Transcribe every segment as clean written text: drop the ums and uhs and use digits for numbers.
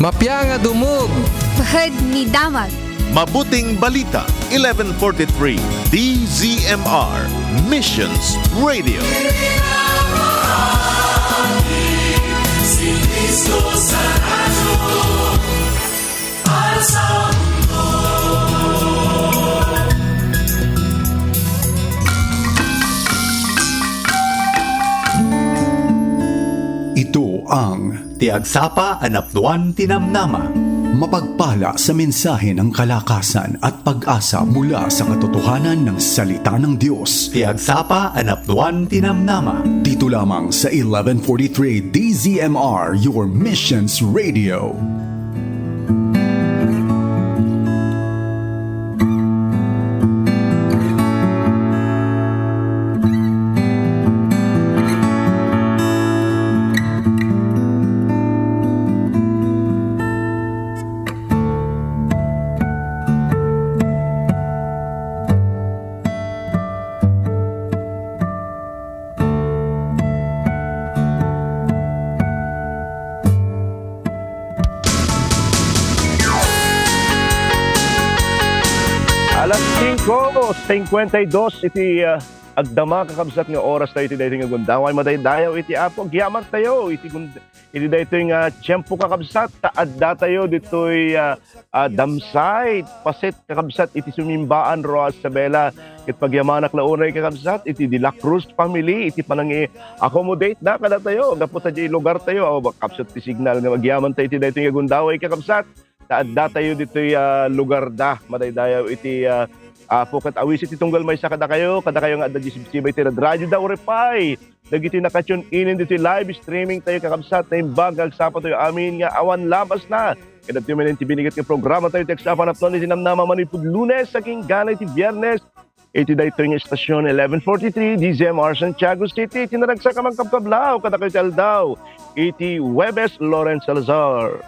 Mapya nga dumog. Pahad ni Damag. Mabuting Balita, 1143 DZMR Missions Radio. Ito ang Tiagsapa Anapduan Tinamnama. mapagpala sa mensahe ng kalakasan at pag-asa mula sa katotohanan ng salita ng Diyos. Tiagsapa Anapduan Tinamnama. Dito lamang sa 1143 DZMR, your Missions Radio. Alas 5:52 iti agdama kakabsat nga oras tayo iti daytoy nga gundaway madaydayaw iti apo giyaman tayo iti daytoy nga tiyempo kakabsat taadda tayo ditoy damsay paset kakabsat iti sumimbaan Roa Isabela ket pagyamanak launay kakabsat iti De La Cruz family iti panangi accommodate na kada tayo gapu ta di lugar tayo o kakabsat ti signal nga magyaman tayo iti daytoy nga gundaway kakabsat taadda tayo ditoy lugar da madaydayaw iti pukat awis iti tunggal may kada kayo nga adda disibsibay ti radyo da urepay dagiti nakatune inin ditoy live streaming tayo kakabsat na imbag agsapat tayo amin nga awan labas na kada tayo men ti binigat nga programa tayo ti agsapan apnon iti namnama manipud Lunes saking ganay ti Biyernes iti daytoy nga istasyon 1143 DZMR Santiago City tinaragsa ka magkabkablaw kada kayo ti aldaw iti Webes Lawrence Salazar.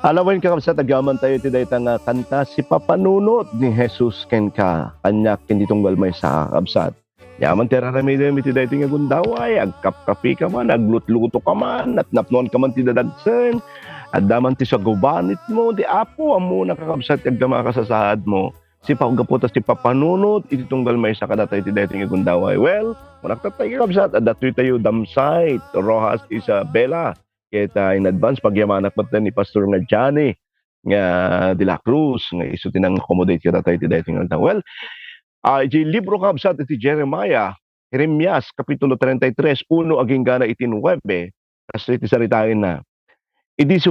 Alam mo yung kakabsat, agaman tayo iti dayta nga kanta si papanunot ni Jesus ken ka. Kanyak hindi tunggal may sa kakabsat. Yaman teraramidem iti dayta nga gundaway, agkapkapi ka man, aglutluto ka man, at napnuan ka man ti dadagsen, at daman ti sa gubanit mo, di apo, amo nakakabsat, agdama ka sa sahad mo. Si paggaputas ti papanunot, iti tunggal may sa kadatay iti dayta nga gundaway. Well, manaktatay kakabsat, at datoy tayo damsay, Rojas Isabela. Kita in advance pagyamanak mo ni Pastor nga Johnny nga de la Cruz nga iso tinang accommodate kita tayo ti dating nga. Well, iti libro kabsat iti Jeremiah, Jeremias kapitulo 33, 1 aging gana iti 9. Kasi iti saritain na. Idi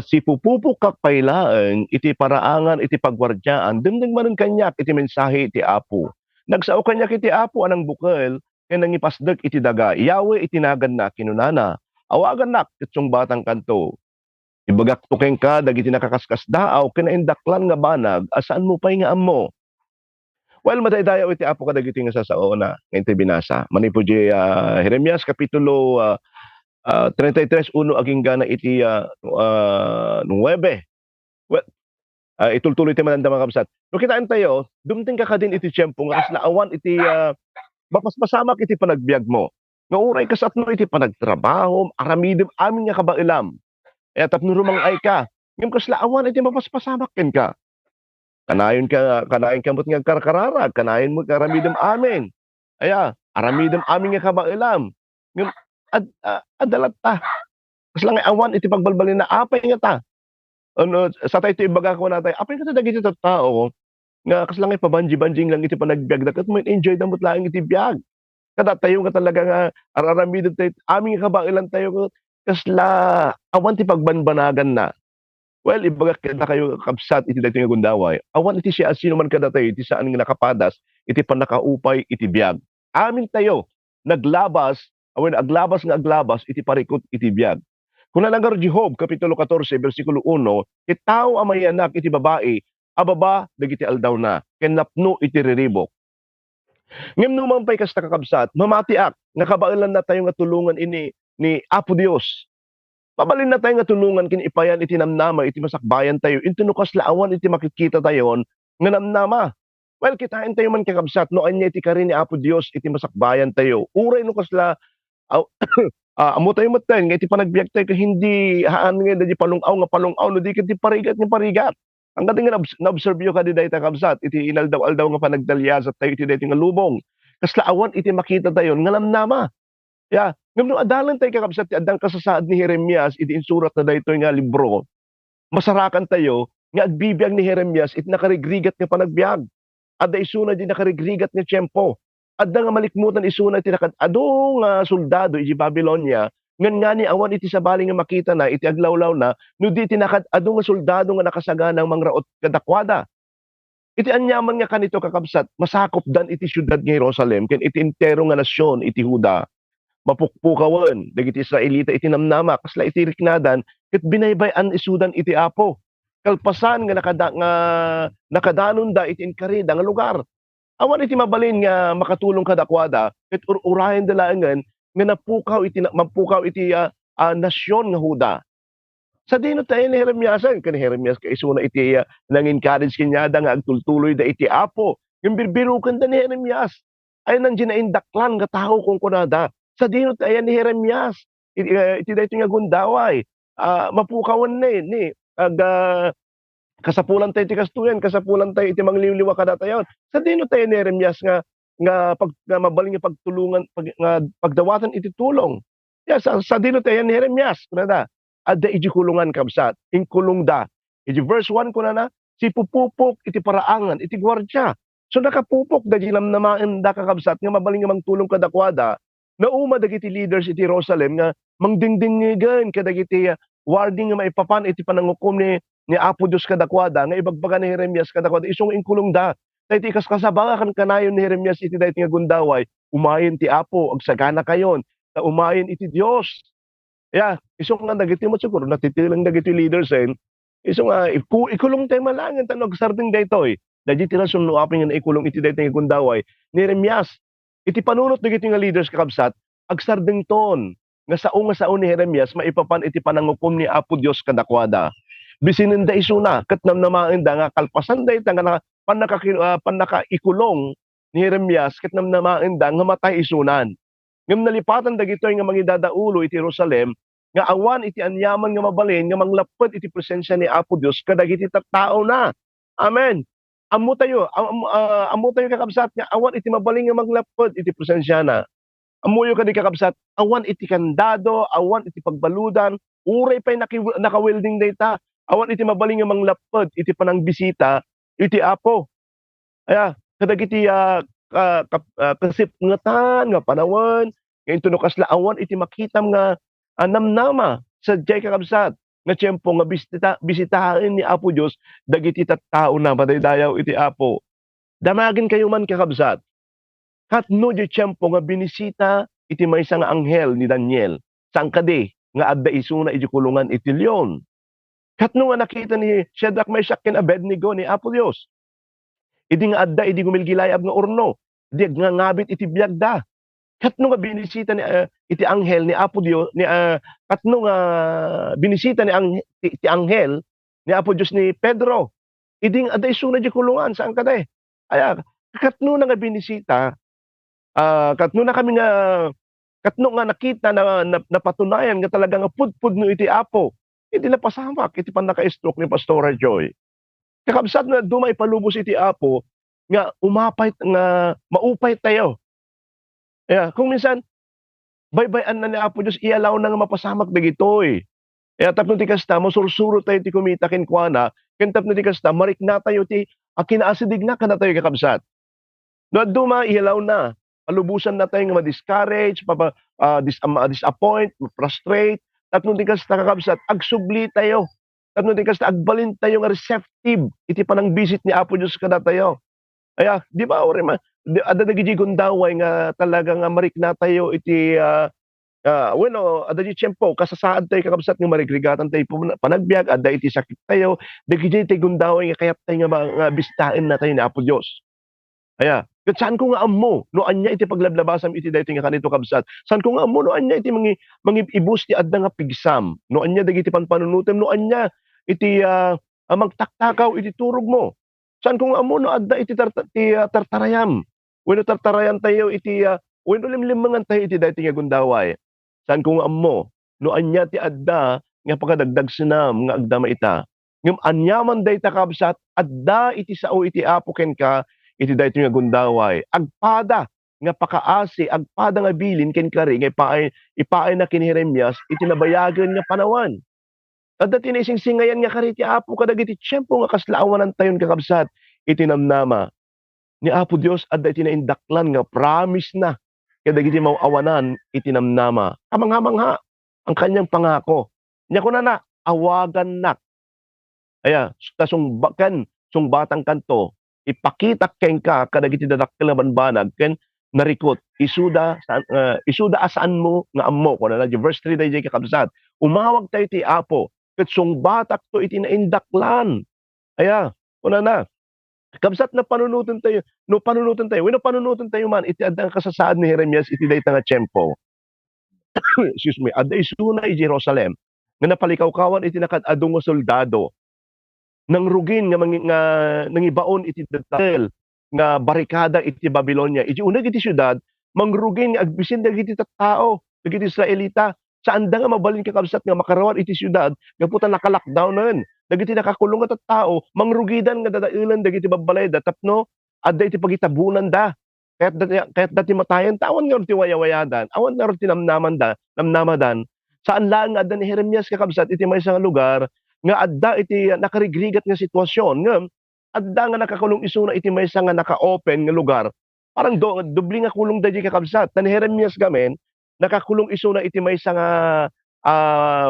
si pupupok kakpailaan iti paraangan iti pagwardyaan demdeng manen kanyak iti mensahe iti Apo. Nagsao kanyak iti Apo anang bukal ken nangipasdek iti daga. Yawe itinagan na kinunana. Awagan nak itong batang kanto. Ibagak tukeng ka, dagiti nakakaskas daaw, kinaindaklan nga banag, asaan mo pa'y nga amo? Well, madaydayaw iti apo ka dagiti nga sasao na, ngayon tayo binasa. Manipo di Jeremias, kapitulo 33, 1, aging gana iti 9. Well, itultuloy tayo mananda mga kabsat. No kitaan tayo, dumting ka din iti tiyempo, nga kaslaawan iti mapaspasamak iti panagbiag mo. Nga uray kasatno iti panagtrabaho, aramidem amin nga kabailam. E tapno rumang ay ka, ngem kaslaawan iti mapaspasamak ken ka. Kanayon ka mo't nga karkararag, kanayon mo karamidem amin. Aya, aramidem amin nga kabailam. Ngem adalat ta. Kaslang awan iti pagbalbalin na apay nga ta. Ano sa tayo iti ibaga ko natay, apay nga ta dagiti tattao nga kaslang pabanji-banjing lang iti panagbiag daket mo enjoy damot laeng iti biag. Kada tayo nga talaga nga araramidem tayo aming kabailan tayo kasla awan ti pagbanbanagan na. Well, ibaga kada kayo kabsat iti daytoy nga gundaway. Awan iti siya sino man kada tayo iti saan nga nakapadas iti panakaupay iti biag. Amin tayo naglabas, awen aglabas nga aglabas iti parikot iti biag. Kung nalangar Job kapitulo 14 bersikulo 1, itaw amayanak iti babae, ababa dagiti aldaw na, ken napno iti riribok. Ngem numan pay kas kakabsat, mamatiak nga kabailan na tayo nga tulungan ini ni Apo Dios. Pabalin na tayo nga tulungan kin ipayan iti namnama iti masakbayan tayo. Intino kas laawan iti makikita tayon nga namnama. Well, kitain tayo man kakabsat no anya iti karin ni Apo Dios iti masakbayan tayo. Uray no kasla amo tayo maten nga iti panagbiag tayo ka hindi haan nga di palungaw no di ket parigat ni parigat. Ang gating nga na-observe yo kadi dayta kabsat iti inaldaw-aldaw nga panagdalyasat tayo iti dayta nga lubong. Kaslaawan iti makita tayon nga namnama. Ya, ngem no adalan tayo kakabsat ti addang kasasaad ni Jeremias iti insurat na daytoy nga libro. Masarakan tayo nga agbibiag ni Jeremias iti nakarigrigat nga panagbiag. Adda isuna di nakarigrigat nga tiyempo. Adda nga malikmutan isuna iti adu nga soldado iti Babylonia ngan nga ni awan iti sabali nga makita na iti aglawlaw na no di tinakad adu nga soldado nga nakasaganang mangraot kadakwada. Iti anyaman nga kanito kakabsat masakop dan iti syudad nga Jerusalem ken iti entero nga nasyon iti Huda. Mapukpukawan dagiti Israelita iti namnama kasla iti riknadan ket binaybay-an isudan iti Apo. Kalpasan nga nakadanon da iti inkarida nga lugar. Awan iti mabalin nga makatulong kadakwada ket urayan dalaengen nga mapukaw iti nasyon nga Huda. Sa dino tayo ni Jeremias, kan Jeremias kay isuna iti nang-encourage kanyada nga agtultuloy da iti Apo. Yung birbirukan da ni Jeremias ay nandiyan na indaklan nga tao kung kunada. Sa dino tayo ni Jeremias, iti dayto nga gundaway, mapukawan na ni kasapulan tayo iti kastuyan, kasapulan tayo iti mangliliwa kada tayo. Sa dino tayo ni Jeremias nga mabaling nga pagtulungan pagdawatan iti tulong. Ya sa dino tayo ni Jeremias kunada adda iti kulungan kabsat inkulong da. Iti verse 1 kunana si pupupok iti paraangan iti gwardya. So nakapupok da ginamnamaan da kakabsat nga mabaling nga mangtulong kadakwada na uma dagiti leaders iti Jerusalem nga mangdingdingigan kadagiti warning nga maipapan iti panangukom ni Apo Dios kadakwada nga ibagbaga ni Jeremias kadakwada isong inkulong da. Tayo ikas kasabangan kanayon ni Jeremias iti dayto nga gundaway, umayen ti Apo, agsagana kayon, ta umayen iti Dios. Ya, isong nga dagiti mo siguro natitilang dagiti leaders isong nga ikulong tayo malangan tanog sarding daytoy. Dagiti rason no aping nga ikulong iti dayto nga gundaway ni Jeremias. Iti panunot dagiti nga leaders kakabsat, agsarding ton nga sao ni Jeremias maipapan iti panangukom ni Apo Dios kadakwada. bisininda isuna ket namnamaenda nga kalpasan dayta nga panakaikulong ni Jeremias ket namnamaenda nga matay isunan. Ngem nalipatan dagitoy nga mangidadaulo iti Jerusalem nga awan iti anyaman nga mabalin nga manglapad iti presensya ni Apo Dios kadagiti tattao na. Amen. Ammo tayo kakabsat nga awan iti mabalin nga manglapad iti presensya na. Amuyo kadi kakabsat awan iti kandado, awan iti pagbaludan, uray pay naka-welding data. Awan iti mabalin nga manglapad iti panangbisita iti Apo. Aya kadagiti kasipngatan nga panawan nga intuno kasla awan iti makitam nga namnama sa jay kakabsat nga tiyempo nga bisitahin ni Apo Dios dagiti tattao na madaydayaw iti Apo. Damagin kayo man kakabsat. Katno di tiyempo nga binisita iti maysa nga anghel ni Daniel sang kadi nga adda isuna iti kulungan iti leon. Katno nga nakita ni Shadrach, Meshach ken Abednego ni Apo Dios. Idi nga adda idi gumilgilayab nga orno. Idi nga ngabit iti biagda. Katno nga binisita ni iti anghel ni Apo Dios ni katno nga binisita ni iti anghel ni Apo Dios ni Pedro. Idi nga adda isuna iti kulungan saan kada. Aya katno nga binisita katno nga nakita na napatunayan nga talaga nga pudpud no iti Apo. Iti napasamak iti panaka-stroke ni Pastora Joy. Kakabsat na dumay palubos iti Apo nga umapay nga maupay tayo. Kung minsan baybayan na ni Apo Dios ialaw na nga mapasamak dagitoy. Tapno ti kasta masursuro tayo ti kumita ken kuana, ken tapno ti kasta marikna tayo ti kinaasidig na kana tayo kakabsat. No duma ialaw na palubusan na tayo nga ma-discourage, disappoint, frustrate. Tapno ti kasta kakabsat agsubli tayo. Tapno ti kasta agbalin tayo nga receptive iti panang visit ni Apo Dios kada tayo. Aya, di ba ore man adda dagiti gundaway nga talaga nga marikna tayo iti adda di tiyempo kasasaad tayo kakabsat nga marigrigatan tayo panagbiag adda iti sakit tayo dagiti ti gundaway nga kayat tayo nga bisitaen na tayo ni Apo Dios. Aya, ket saan ko nga ammo no anya iti paglablabasam iti daytoy nga kanito kabsat. Saan ko nga ammo no anya iti ibus ti adda nga pigsam. No anya dagiti panpanunutem no anya iti magtaktakaw iti turog mo. Saan kung amo no adda iti tartarayam. Wenno tartarayan tayo iti wenno limlimangan tayo iti daytoy nga gundaway. Saan kung amo no anya ti adda nga pakadagdag senam nga agdama ita. Ngem anyaman dayta kabsat adda iti sao iti Apo ken ka iti daytoy nga gundaway. Agpada nga pakaasi, agpada nga bilin ken kari nga ipaay na ken Jeremias iti nabayagan nga panawan. Adda tinisingsingayan nga kari ti Apo kadagiti tiyempo nga kaslaawanan tayon kakabsat iti namnama ni Apo Dios adda iti naindaklan nga promise na kadagiti mauawanan iti namnama. Kamangha-mangha ang kanyang pangako. Nya kuna na awagan nak. Aya, sungbatang kanto ipakita ken ka kadagiti dadakkel nga banbanag ken narikot isuda asaan mo nga ammo kuna na verse 3 dayjay kakabsat. Umawag tayo ti Apo ket sungbatak to iti naindaklan. Aya, kuna na. Kabsat na panunutan tayo. Wenno panunutan tayo man iti adda kasasaad ni Jeremias iti dayta nga tiyempo. Excuse me. Adda isuna iti Jerusalem nga napalikaw-kawan iti nakad-adu nga soldado. Nang rugin nga nangibaon iti datel nga barikada iti Babilonia. Iti uneg iti syudad mangrugin nga agbisin dagiti tattao, dagiti Israelita. Saan da nga mabalin kakabsat nga makarawan iti syudad nga puta naka-lockdown na yun. Dagiti nakakulong nga tattao, mangrugidan nga dadailan dagiti babalay da tapno adda iti pagitabunan da. Kaya't dati matayan tawan nga ti wayawayadan, awan nga ti namnamadan. Saan lang nga adda ni Jeremias kakabsat iti maysa nga lugar nga adda iti nakarigrigat nga sitwasyon nga adda nga nakakulong isuna iti maysa nga naka-open nga lugar. Parang dubli nga kulong da di kakabsat. Tan Jeremias gamen nakakulong isuna iti maysa nga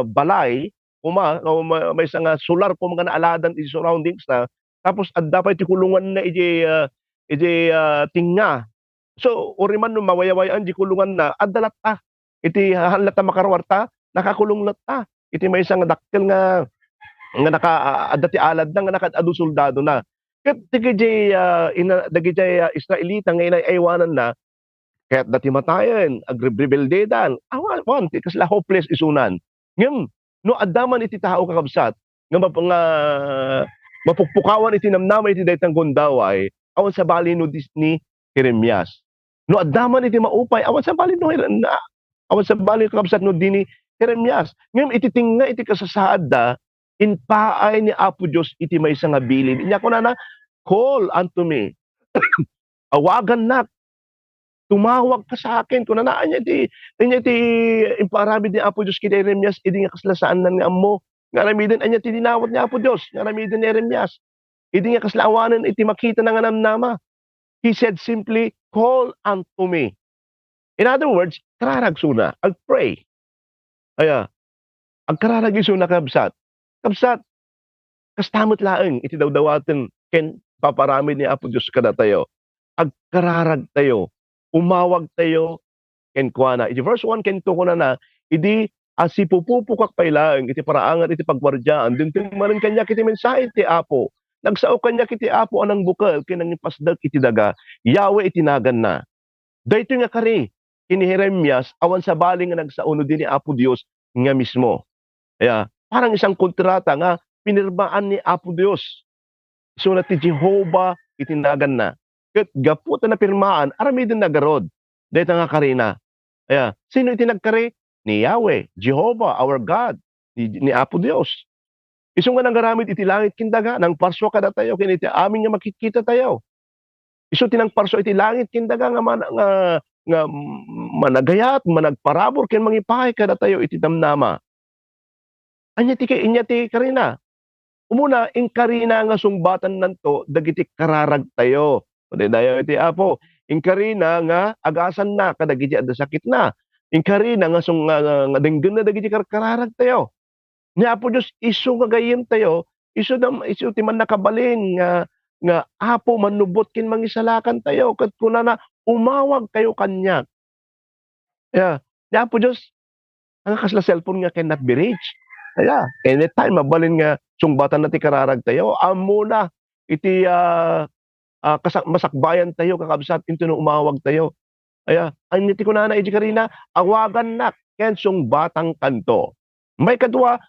balay may nga solar po mga naaladan iti surroundings na tapos adda pa iti kulungan na iti tinga. So ori man no mawayawayaan di kulungan na adda latta iti hanlata makarwarta nakakulong latta iti maysa nga dakkel nga naka adda ti alad na nga nakad-adu soldado na. Ket dagiti Israelita nga inaywanan na kaya't dati matayen, agrebeldedan, awan, kasla hopeless isunan. Ngem, no addaman iti tao kakabsat, nga mapukpukawan iti namnama iti daytang gundaway awan sa bali no ni Jeremias. No addaman iti maupay awan sa bali no awan sa bali kakabsat no dini Jeremias. Ngem iti tingna iti kasasaad da in paay ni Apo Dios iti maysa nga bilin. Inya ko na call unto me. Awagan na, tumawag ka sa akin. Kung nanaan niya ti imparamid ni Apo Diyos kay Jeremias, idi nga kaslasaan nan nga ammo. Nga ramidin, anya ti dinawat ni Apo Diyos. Nga ramidin ni Jeremias. Idi nga kaslaawanan, iti makita na nga namnama. He said simply, call unto me. In other words, kararagsuna, ag-pray. Aya, agkararagisuna kabsat. Kabsat, kastamot laeng, iti dawdawaten, ken paparamid ni Apo Diyos kada tayo. Agkararag tayo, umawag tayo, ken kuana. Iti verse 1 ken 2 ko na, idi asipupupukak pailaeng, iti paraangan, iti pagwardyaan, dinting manin kanya kiti mensahe iti Apo. Nagsao kanya kiti Apo anang bukal, kinang ipasdag iti daga, Yahweh itinagan na. Dayto nga kari, kini Jeremias, awan sa baling nga nagsauno din ni Apo Dios nga mismo. Kaya, parang isang kontrata nga, pinirmaan ni Apo Dios. So na ti Jehovah itinagan na. Kat gaputa na pirmaan, arami din nagarod. Dito nga karina. Kaya, sino itinagkari? Ni Yahweh, Jehovah, our God, ni Apo Dios. Iso nga nanggaramid iti langit kindaga, nang parso kada tayo, kiniti amin nga makikita tayo. Iso tinang parso iti langit kindaga nga managayat, managparabor, kin mangipahay kada tayo iti damnama. Inya ti karina. Umuna, in karina nga sungbatan nanto, dagiti kararag tayo. Dayo iti Apo. In karina nga agasan na, kadagiti adda sakit na. In karina nga denggen na dagiti kararag tayo. Ni Apo Dios isu nga gayem tayo, isu ti man nakabalin nga Apo manubot kin mangisalakan tayo ket kunana umawag kayo kanya. Yeah. Ni Apo Dios ang kasla cellphone nga cannot be reached. Kaya, anytime mabalin nga sungbatan na ti kararag tayo, amo na iti masakbayan tayo, kakabsat, into no umawag tayo. Kaya, ang niti ko na iti karina, awagan na, ken sungbatang kanto. May kadwa,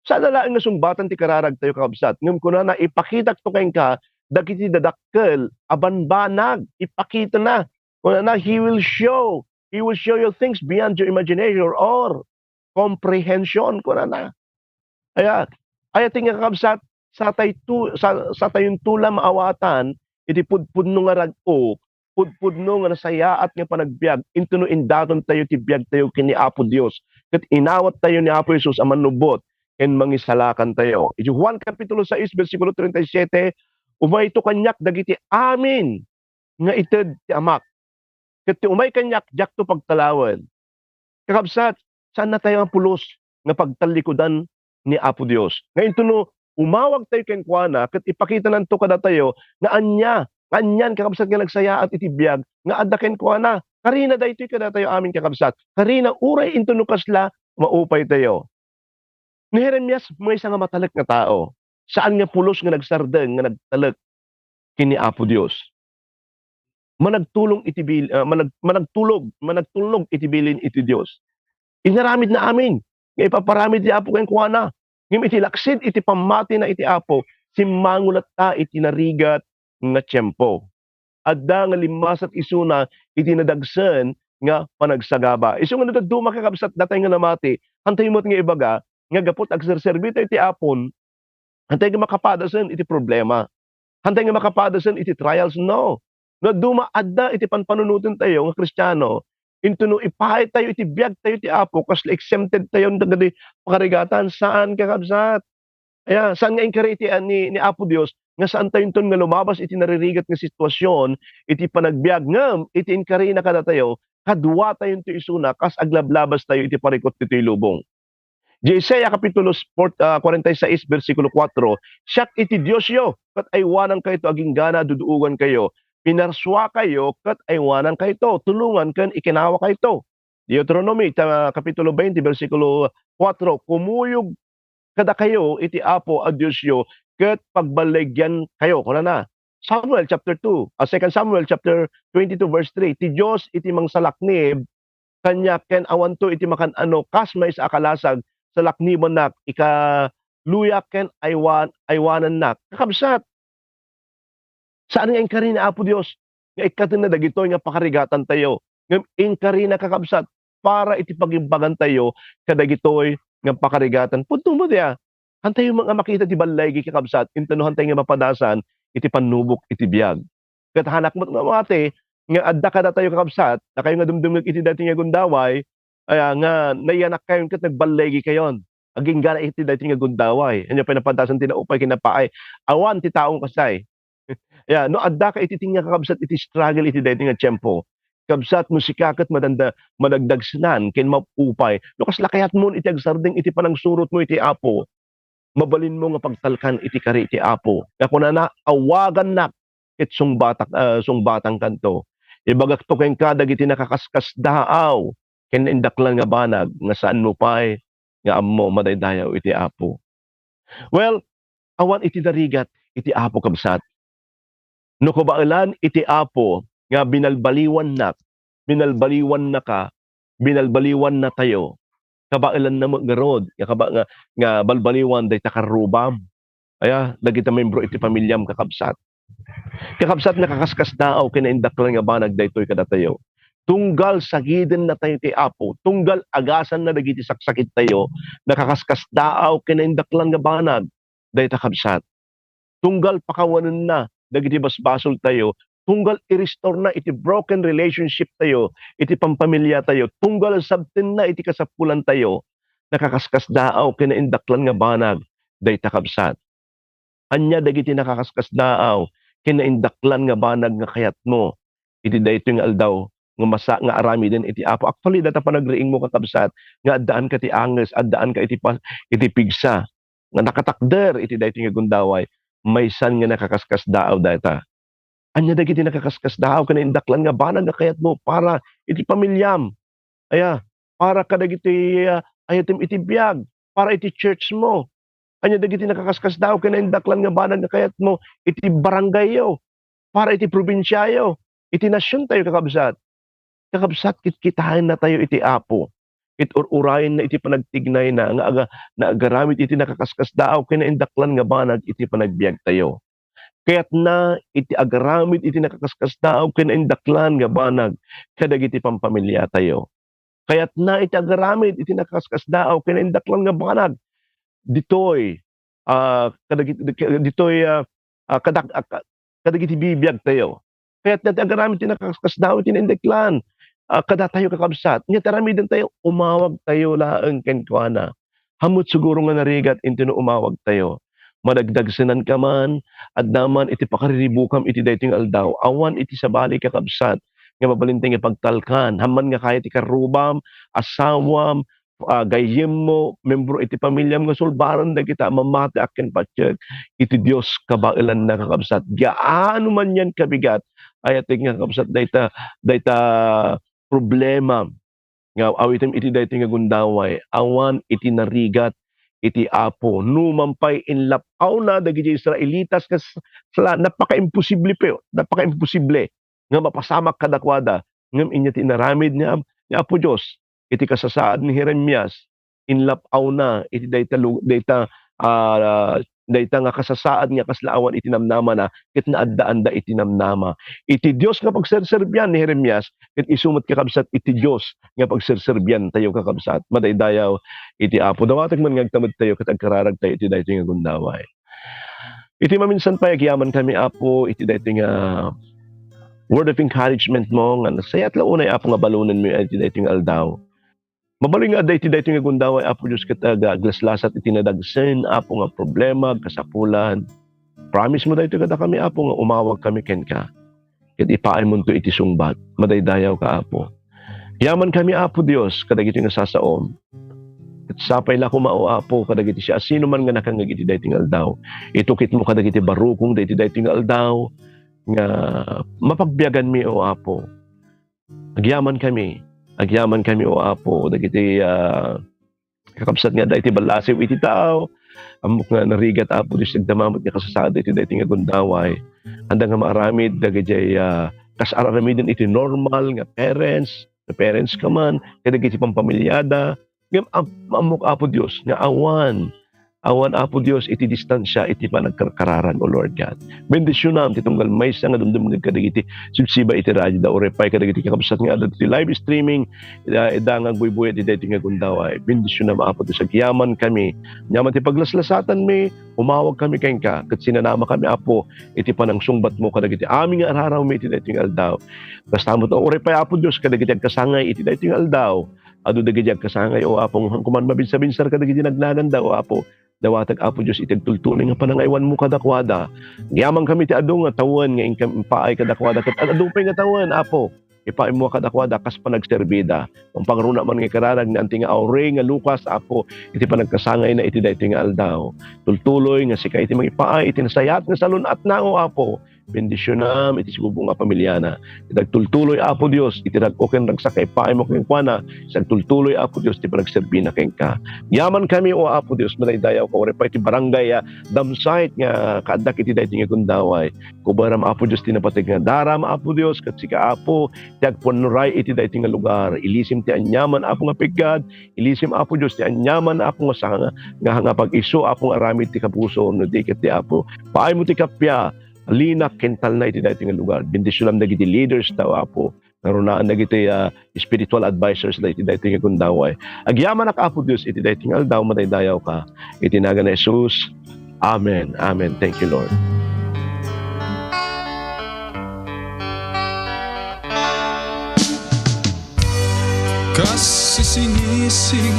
sana lang nga sungbatan ti kararag tayo, kakabsat. Ngam ko na ipakitak to kain ka, dagiti dadakkel, abanbanag, ipakita na. Kung na, He will show you things beyond your imagination or comprehension. Kung na. Kaya tingin kakabsat, sa tayong tula maawatan, iti pudpudno nga rag-o, pudpudno nga nasayaat nga panagbiag, into no indaton tayo ti biag tayo kini Apo Dios. Ket inawat tayo ni Apo Jesus ang manubot, ken mangisalakan tayo. Iti Juan Kapitulo 6, versikulo 37, umay to kanyak dagiti amin nga ited ti amak. Ket ti umay kanyak, jak to pagtalawan. Kakabsat, saan na tayo ang pulos nga pagtalikodan ni Apo Dios. Ngayon tuno, umawag tayo ken kuana, ket ipakita nanto kada tayo, nga anyan kakabsat nga nagsaya at itibiyag, nga adda ken kuana, karina daytoy kada tayo amin kakabsat, karina uray into no kasla, maupay tayo. Ni Jeremias, may nga matalek nga tao, saan nga pulos nga nagsardeng, nga nagtalek, kini Apo Dios. Managtulong itibilin iti Dios. Inaramid na amin, nga ipaparamid ti Apo ken kuana. Ngem iti laksid iti pamati na iti Apo, simmangulat ta iti narigat nga tiyempo. Adda nga limasat isuna iti nadagsen nga panagsagaba. Isu nga nadaduma kakabsat datay nga namati, hantay mo't nga ibaga, nga gapot agserserbi tayo iti Apon, hantay nga makapadasen iti problema. Hantay nga makapadasen iti trials, no. Naduma adda iti panpanunutin tayo nga Kristiyano, into no ipahay tayo iti biag tayo iti Apo kasla exempted tayo dagiti pakarigatan saan kakabsat. Kaya saan nga inkari iti ni Apo Dios nga saan tayo ton nga lumabas iti naririgat nga sitwasyon iti panagbiag ngem iti inkari na kada tayo kadwa tayo iti isuna kas aglablabas tayo iti parikot iti lubong. Isaiah Kapitulo 46 versikulo 4, siak iti Dios yo kat aywanan kayo aging gana duduugan kayo. Pinarswa kayo kat aywanan kayo, tulungan kan ikinawa kayo. Deuteronomy Kapitulo 20 versikulo 4, kumuyog kada kayo iti Apo a Dios yo ket pagbaligyan kayo. Kuna na. Samuel chapter 2, 2 Samuel chapter 22 verse 3, ti Dios iti mangsalaknib kanya ken awan to iti makan kas may sa akalasag sa laknibon nak luya ken aywanan nak. Kakabsat, saan nga inkari na Apo Dios? Nga ikatin na dagitoy nga pakarigatan tayo. Nga inkari na kakabsat para iti pagimbagan tayo kadagitoy nga pakarigatan. Punto mo diya. Hantay yung mga makita ti balay kakabsat, intanuhan tayo nga mapadasan iti panubok iti biyag. Kat hanak mo mati nga adda kada tayo kakabsat, na kayo nga dumdumig iti dati nga gundaway, nga nayanak kayo kat nagbalay kayon. Aging gana iti dati nga gundaway. Ano pa napadasan tinaupay kinapaay. Awan ti taong kasay. No adda ka iti tinga kakabsat iti struggle iti dati nga tiyempo. Kabsat mo sikakat madagdag sinan ken mapupay. No kas lakayat mo iti agsardeng iti panang surot mo iti Apo. Mabalin mo nga pagtalkan iti kari iti Apo. Ako na awagan nak ket sungbatang kanto. Ibagak to ken kadag iti nakakaskas daaw ken indaklan nga banag nga saan mo pay nga ammo madaydayaw iti Apo. Well, awan iti darigat iti Apo kabsat. No kubailan iti Apo nga binalbaliwan na ka, binalbaliwan na tayo. Kabailan na garod, nga balbaliwan day takarubam. Dagita membro iti pamilyam kakabsat. Kakabsat nakakaskas daaw kinaindaklan nga banag daytoy kada tayo. Tunggal sagiden na tayo ti Apo, tunggal agasan na dagiti saksakit tayo, nakakaskas daaw kinaindaklan nga banag dayta kabsat. Tunggal pakawanan na dagiti basbasol tayo, tunggal i-restore na iti broken relationship tayo, iti pampamilya tayo, tunggal sabten na iti kasapulan tayo, nakakaskas daaw kinaindaklan nga banag dayta kabsat. Anya dagiti nakakaskas daaw kinaindaklan nga banag nga kayat mo, iti daytoy nga aldaw nga masa nga arami din iti Apo. Actually data pa nagriing mo kakabsat nga addaan ka ti anges, addaan ka iti pigsa nga nakatakder iti daytoy nga gundaway, may san nga nakakaskas daaw data. Anya dagiti nakakaskas daaw kinaindaklan nga banag nga kayat mo para iti pamilyam. Para kadagiti ayatim iti biyag, para iti church mo. Anya dagiti nakakaskas daaw kinaindaklan nga banag nga kayat mo iti barangay yo, para iti probinsya yo, iti nasyon tayo kakabsat. Kakabsat kitahin na tayo iti Apo. Urayin na iti panagtignay na nga agaramit iti nakakaskas daaw kinaindaklan nga banag iti panagbiag tayo. Kaya't na iti agaramit iti nakakaskas daaw kinaindaklan nga banag kadagiti pampamilya tayo. Kaya't na iti agaramit iti nakakaskas daaw kinaindaklan nga banag ditoy kadagiti bibiyag tayo. Kaya't na iti agaramit iti nakakaskas daaw kinaindaklan kada tayo kakabsat. Nga taramidan tayo, umawag tayo laeng kenkwana. Hamot siguro nga narigat into no umawag tayo. Madagdagsanan ka man, at naman iti pakariribukam iti daytoy nga aldaw. Awan iti sabali kakabsat. Nga mabalintay nga pagtalkan. Haman nga kaya iti karubam, asawam, gayem mo, membro iti pamilyam nga sulbaran da kita, mamati akin patyag. Iti Diyos kabailan na kakabsat. Gaano man yan kabigat, ayating nga kakabsat dayta problema nga awitem iti daytoy nga gundaway, awan iti narigat iti Apo. Numampay inlapaw na dagiti Israelitas kas napaka-imposible nga mapasamak kadakwada ngem inya tinaramid niya Apo Dios iti kasasaad ni Jeremias, inlapaw na iti dayta nga kasasaad nga kaslaawan iti namnama na ket naadda-anda iti namnama. Iti Dios nga pagserserbyan ni Jeremias ket isumot kakabsat iti Dios nga pagserserbyan tayo kakabsat. Madaydayaw iti Apo. Dawatek man nga agtamad tayo ket agkararag tayo iti daytoy nga gundaway. Iti maminsan pa agyaman kami Apo iti daytoy nga word of encouragement mo nga nasayat launay Apo nga balunan mo iti daytoy nga aldaw. Mabaling nga iti daytoy nga gundaway Apo Dios ket aglaslasat iti nadagsen Apo nga problema kasapulan. Promise mo daytoy kada kami Apo nga umawag kami kenka. Ket ipaay mo iti sungbat. Madaydayaw ka Apo. Yaman kami Apo Dios kadagiti nga sasaom. Ket sapay la kumao Apo kadagiti siya sino man nga nakangag iti daytoy nga aldaw. Itukit mo kadagiti barukong iti daytoy nga aldaw nga mapagbiyagan mi o Apo. Agyaman kami o Apo dagiti kakabsat nga daytoy balasiw iti tao amok nga narigat Apo Dios nagdamamot nga kasasada iti daytoy nga gundaway anda nga maaramid dagiti kasaramiden iti normal nga parents ka man kadagiti pampamilyada ngem amok Apo Dios nga awan Awan Apo Dios iti distansya iti panagkarkararan o Lord God. Bendisyonam ti tunggal maysa nga dumdum nga kadagiti subsiba iti radyo da orepay kadagiti kakabsat nga adto ti live streaming ida nga buy-buy iti daytoy nga gundaway. Bendisyonam Apo Dios agyaman kami. Nyaman ti paglaslasatan mi, umawag kami kay ka ket sinanama kami Apo iti panangsungbat mo kadagiti aming nga araraw mi iti daytoy nga aldaw. Kastamot o orepay Apo Dios kadagiti agkasangay iti daytoy nga aldaw. Adu dagiti agkasangay o Apo kuman mabinsa-binsar kadagiti nagnaganda o Apo. Dawatag Apo Diyos itagtultuloy nga panangaywan mo kadakwada. Giyamang kami ti adu nga tawan nga ingkam paay kadakwada. Kat adupay nga tawan Apo. Ipaay mo kadakwada kas panagserbida. Ang pangruna man nga kararag na anting aure nga Lucas Apo iti panagkasangay na iti daytoy nga aldaw. Tultuloy nga sika iti magipaay iti nasayat nga salun at nao Apo. Bendisyonam iti sigubong nga pamilyana. Itagtultuloy Apo Dios iti rag-oken ragsakay paay mo keng kuana. Itagtultuloy Apo Dios iti panagserbina keng ka. Yaman kami o Apo Dios manaydayaw ka orepay iti barangay damsayt nga kaadak iti daytoy nga gundaway. Kubaram Apo Dios tinapateg nga daram Apo Dios ket sika Apo ti agponray iti daytoy nga lugar. Ilisim ti anyaman Apo nga piggad, ilisim Apo Dios ti anyaman Apo nga sanga nga pag-isu Apo nga aramid ti kapuso no diket ti Apo. Paay mo ti kapya Lina kental na iti daytoy nga lugar. Bendisyon lang dagiti leaders daw Apo. Narunaan dagiti spiritual advisors da iti daytoy nga gundaway. Agyaman ak Apo Dios iti daytoy nga aldaw madaydayaw ka. Iti nagan ni Jesus. Amen. Amen. Thank you Lord. Kasisinising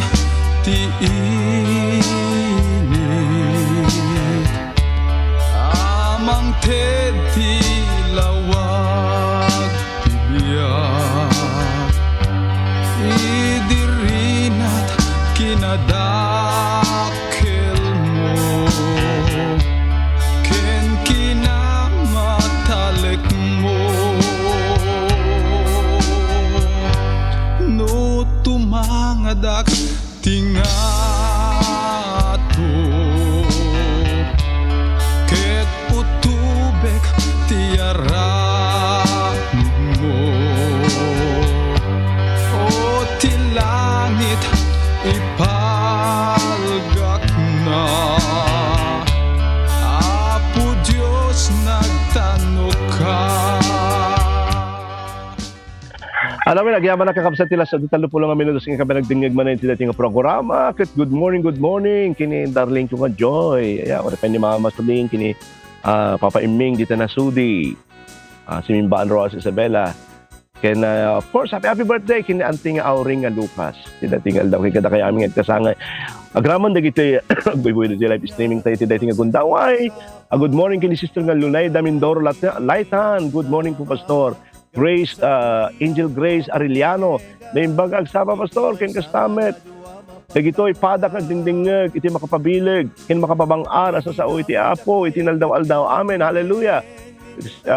ti init amang tedi lawag tibiyag idirinat kinadakil mo ken kinamatalek mo no tumangadak tingato ket utubek tiaramid mo o ti langit ipalgak na Apo Diyos nagtanong ka. Alam mo, nagyaman na kakabsat tila sa 30 nga minutos nga kami nagdingig man na iti dating nga programa. Ket good morning. Kini darling ko nga Joy. Aya, ora pa ni Mama Suling, kini Papa Iming, dito na Sudi. Si Mimbaan Rose Isabela. Ken of course, happy birthday kini anting Auring nga Lucas. Ti dating aldaw kay kada kay aming kasangay. Agraman dagiti buy-buy di live streaming tayo ti dating nga gundaway. Good morning kini Sister nga Lunay Damindoro Laitan. Good morning po Pastor. Grace, Angel Grace Arellano. Naimbag agsaba Pastor, ken kastamet. Dagitoy padak nagdingdingeg, iti makapabilig, ken makapabangar asa sao iti Apo, iti naldaw-aldaw. Amen. Hallelujah.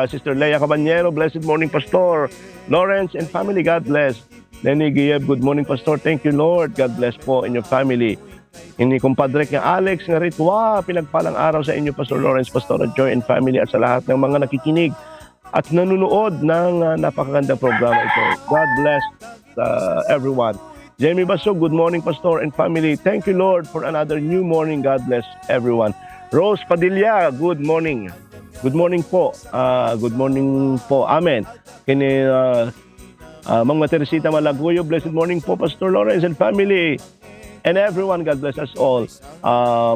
Sister Leia Cabanyero, blessed morning Pastor. Lawrence and family, God bless. Lenny Giyeb, good morning Pastor. Thank you Lord. God bless po in your family. Ini kumpadre nga Alex nga Ritwa, pinagpalang araw sa inyo Pastor Lawrence, Pastor Joy and family at sa lahat ng mga nakikinig at nanunood ng napakagandang programa ito. God bless everyone. Jamie Baso, good morning Pastor and family. Thank you Lord for another new morning. God bless everyone. Rose Padilla, good morning. Good morning po. Good morning po. Amen. Kini Mang Teresita Malaguyo, blessed morning po Pastor Lawrence and family. And everyone, God bless us all.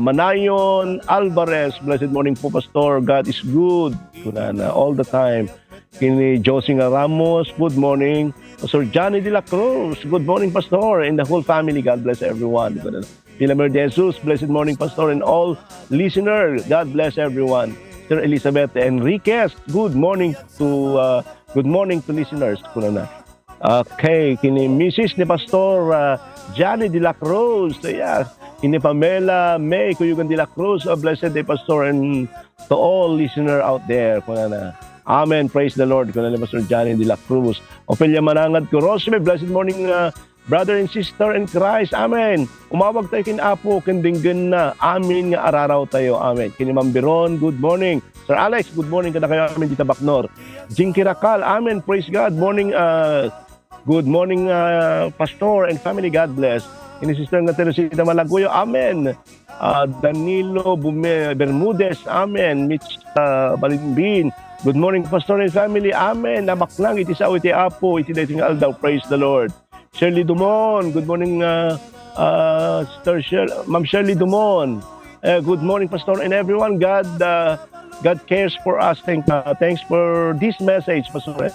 Manayon Alvarez, blessed morning po Pastor. God is good. Kunana, all the time. Kini Josie Ramos, good morning. Pastor Johnny De La Cruz, good morning Pastor. And the whole family, God bless everyone. Pilamer De Jesus, blessed morning Pastor. And all listeners, God bless everyone. Sir Elizabeth Enriquez, good morning to listeners. Kunana. Okay, kini Mrs. ni Pastor Johnny De La Cruz, yeah. Kini Pamela May Kuyugan De La Cruz, blessed day Pastor, and to all listener out there. Kunana. Amen, praise the Lord. Kunana Pastor Johnny De La Cruz. Ophelia Manangad ko, Rosemary, blessed morning brother and sister in Christ. Amen. Umawag tayo kin Apo, kendinggan na. Amin nga araraw tayo. Amen. Kini Ma'am Biron, good morning. Sir Alex, good morning. Kada kayo amin dito Baknor. Jinky Rakal, amen. Praise God. Morning, good morning, Pastor and family. God bless. ini Sister nga Teresita Malaguyo, amen. Danilo Bermudez, amen. Mitch Balimbin, good morning Pastor and family, amen. Nabaklang iti sao iti apo, iti dating aldaw, praise the Lord. Shirley Dumon, good morning Ma'am Shirley Dumon. Good morning Pastor and everyone. God cares for us. Thanks for this message, Pastor.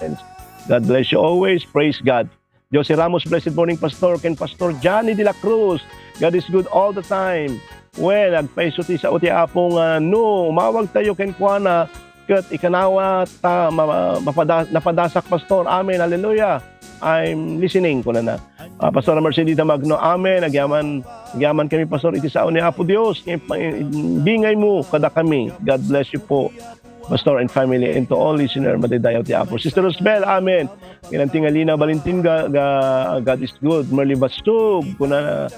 God bless you always. Praise God. Jose Ramos, blessed morning, Pastor. Ken Pastor Johnny de la Cruz. God is good all the time. Well, nagpaisuti sa uti apong no, umawag tayo ken kuana ket ikanawa ta napadasak, Pastor. Amen. Hallelujah. I'm listening ko na. Pastor Mercedes Magno, amen. Nagyaman kami, Pastor. Iti sao ni Apo Dios. Bingay mo kada kami. God bless you po, Pastor and family, and to all listener madidayaw ti Apo. Sister Rosbel, amen. Kinantingalina Valentin, God is good. Merly Bastug, kuna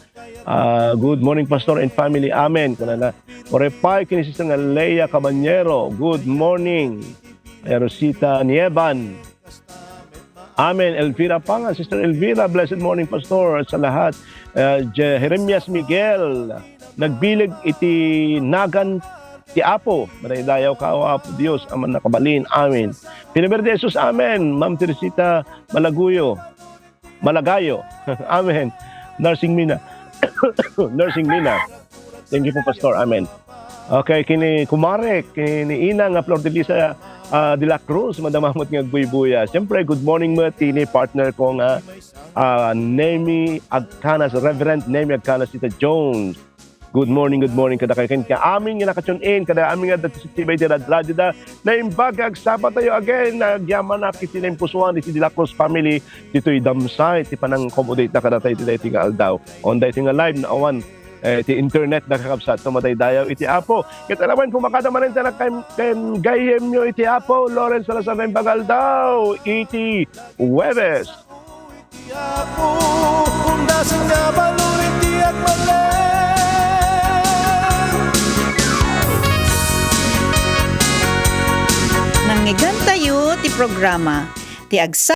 good morning, Pastor and family, amen. Kuna na. Orepay, kini Sister nga Leia Cabanyero, good morning. Rosita Nieban, amen. Elvira Pangan, Sister Elvira, blessed morning, Pastor, sa lahat. Jeremias Miguel, nagbilig iti nagan ti Apo, madayaw ka o Apo Dios, aman nakabalin, amen. Pinaber de Jesus, amen. Ma'am Teresita Malagayo, amen. Nursing Mina, thank you po, Pastor, amen. Okay, kini Kumarek, kini Ina nga Flor de Lisa de la Cruz, madamamot nga buy-buya. Siyempre, good morning mo, tini partner ko nga Nemi Agcanas, Reverend Nemi Agcanas, Tita Jones. Good morning kada kayo ka amin nga nakatune in kada amin nga datisitibay di radyo da na imbagag sabat tayo again nagyaman na kiti na impusuan iti De La Cruz family dito'y damsay ti panang accommodate na kada tayo iti nga aldaw on dito nga live na awan iti internet na kakabsat tumatay dayaw iti Apo ket alaman kung makadamanin ta ken gayem nyo iti Apo Lawrence Salazar na imbagal daw iti Huwebes Apo, undasan nga balurit tiyak mali. Nangyigan tayo ti programa ti Agsa